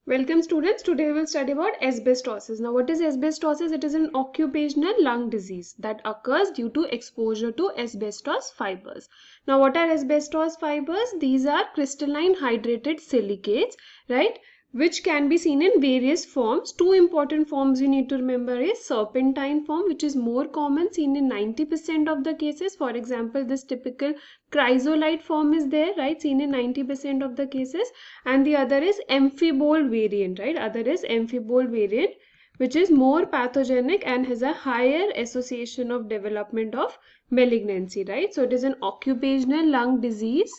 Welcome students, today we will study about asbestosis. Now what is asbestosis? It is an occupational lung disease that occurs due to exposure to asbestos fibers. Now what are asbestos fibers? These are crystalline hydrated silicates, right? Which can be seen in various forms. Two important forms you need to remember is serpentine form, which is more common, seen in 90% of the cases. For example, this typical chrysolite form is there, right, seen in 90% of the cases. And the other is amphibole variant, right? Other is amphibole variant, which is more pathogenic and has a higher association of development of malignancy, right? So it is an occupational lung disease,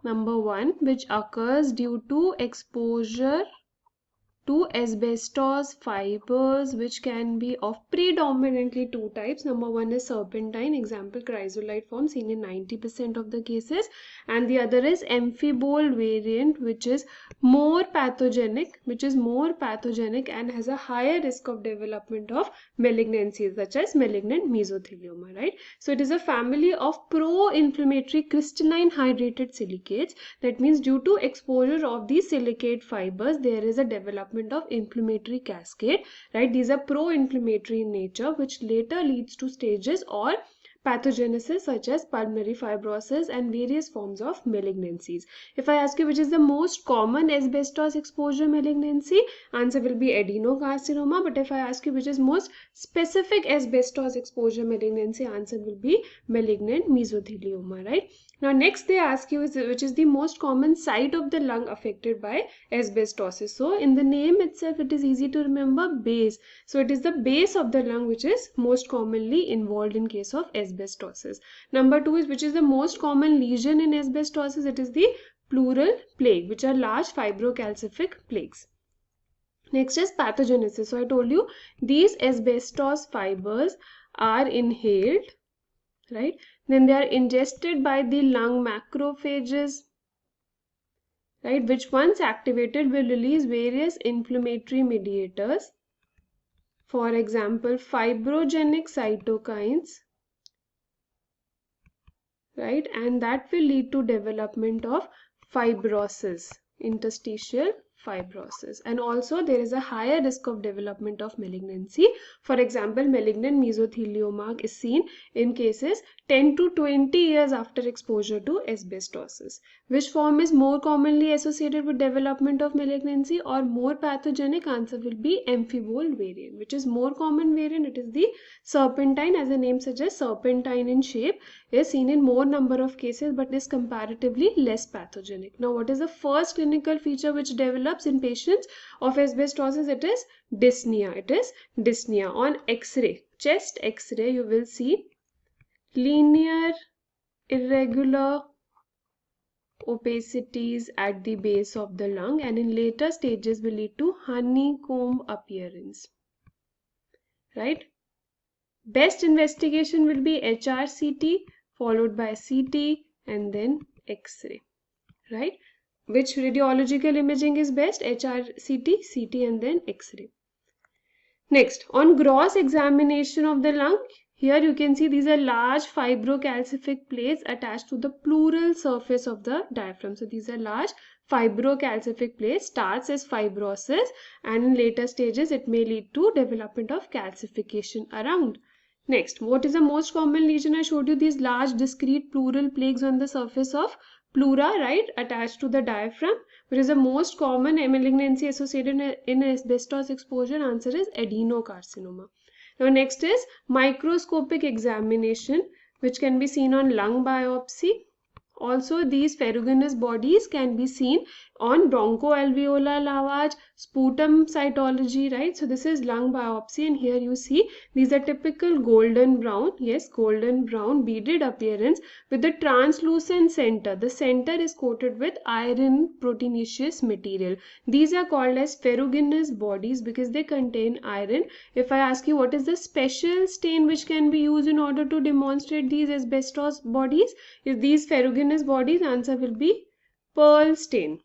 number one, which occurs due to exposure to asbestos fibers, which can be of predominantly two types. Number one is serpentine, example chrysolite form, seen in 90% of the cases, and the other is amphibole variant, which is more pathogenic and has a higher risk of development of malignancies such as malignant mesothelioma, right? So it is a family of pro-inflammatory crystalline hydrated silicates. That means due to exposure of these silicate fibers, there is a development of inflammatory cascade, right? These are pro-inflammatory in nature, which later leads to stages or pathogenesis such as pulmonary fibrosis and various forms of malignancies. If I ask you which is the most common asbestos exposure malignancy, answer will be adenocarcinoma. But if I ask you which is most specific asbestos exposure malignancy, answer will be malignant mesothelioma, right? Now next they ask you which is the most common site of the lung affected by asbestosis. So in the name itself it is easy to remember, base. So it is the base of the lung which is most commonly involved in case of asbestosis. Number two is which is the most common lesion in asbestosis. It is the pleural plaque, which are large fibrocalcific plaques. Next is pathogenesis. So I told you these asbestos fibers are inhaled, right? Then they are ingested by the lung macrophages, right, which once activated will release various inflammatory mediators. For example, fibrogenic cytokines, right, and that will lead to development of fibrosis, interstitial fibrosis, and also there is a higher risk of development of malignancy. For example, malignant mesothelioma is seen in cases 10 to 20 years after exposure to asbestosis. Which form is more commonly associated with development of malignancy or more pathogenic? Answer will be amphibole variant. Which is more common variant? It is the serpentine. As the name suggests, serpentine in shape, is seen in more number of cases but is comparatively less pathogenic. Now what is the first clinical feature which develops in patients of asbestosis? It is dyspnea. It is dyspnea. On X-ray, chest X-ray, you will see linear irregular opacities at the base of the lung, and in later stages will lead to honeycomb appearance, right? Best investigation will be HRCT followed by CT and then X-ray, right? Which radiological imaging is best? HRCT, CT and then X-ray. Next, on gross examination of the lung, here you can see these are large fibrocalcific plaques attached to the pleural surface of the diaphragm. So these are large fibrocalcific plaques, starts as fibrosis and in later stages it may lead to development of calcification around. Next, what is the most common lesion? I showed you these large discrete pleural plaques on the surface of pleura, right, attached to the diaphragm. Which is the most common malignancy associated in asbestos exposure? Answer is adenocarcinoma. Now next is microscopic examination, which can be seen on lung biopsy. Also these ferruginous bodies can be seen on bronchoalveolar lavage, sputum cytology, right? So this is lung biopsy and here you see these are typical golden brown, yes, golden brown beaded appearance with the translucent center. The center is coated with iron proteinaceous material. These are called as ferruginous bodies because they contain iron. If I ask you what is the special stain which can be used in order to demonstrate these asbestos bodies, if these ferruginous bodies, answer will be pearl stain.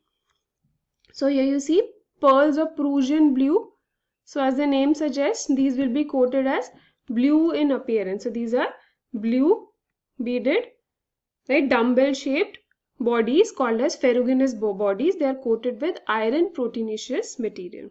So here you see pearls of Prussian blue. So as the name suggests, these will be coated as blue in appearance. So these are blue beaded, right, dumbbell shaped bodies called as ferruginous bodies. They are coated with iron proteinaceous material.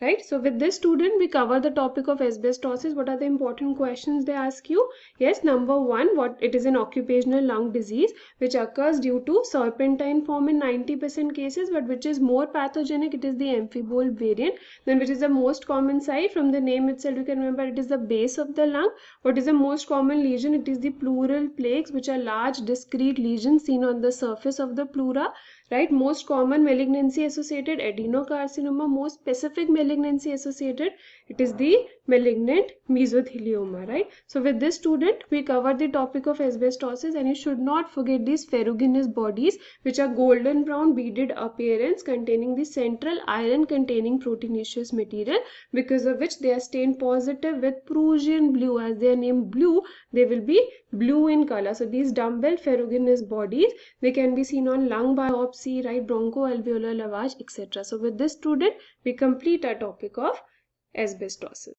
Right, so with this student we cover the topic of asbestosis. What are the important questions they ask you? Yes, number one, what it is an occupational lung disease which occurs due to serpentine form in 90% cases, but which is more pathogenic, it is the amphibole variant. Then which is the most common site? From the name itself you can remember it is the base of the lung. What is the most common lesion? It is the pleural plaques, which are large discrete lesions seen on the surface of the pleura. Right, most common malignancy associated adenocarcinoma, most specific malignancy associated, it is the malignant mesothelioma. Right, so with this student we cover the topic of asbestosis, and you should not forget these ferruginous bodies, which are golden brown beaded appearance containing the central iron containing proteinaceous material, because of which they are stained positive with Prussian blue. As they are named blue, they will be blue in color. So these dumbbell ferruginous bodies, they can be seen on lung biopsy, right, bronchoalveolar lavage, etc. So with this student we complete our topic of asbestosis.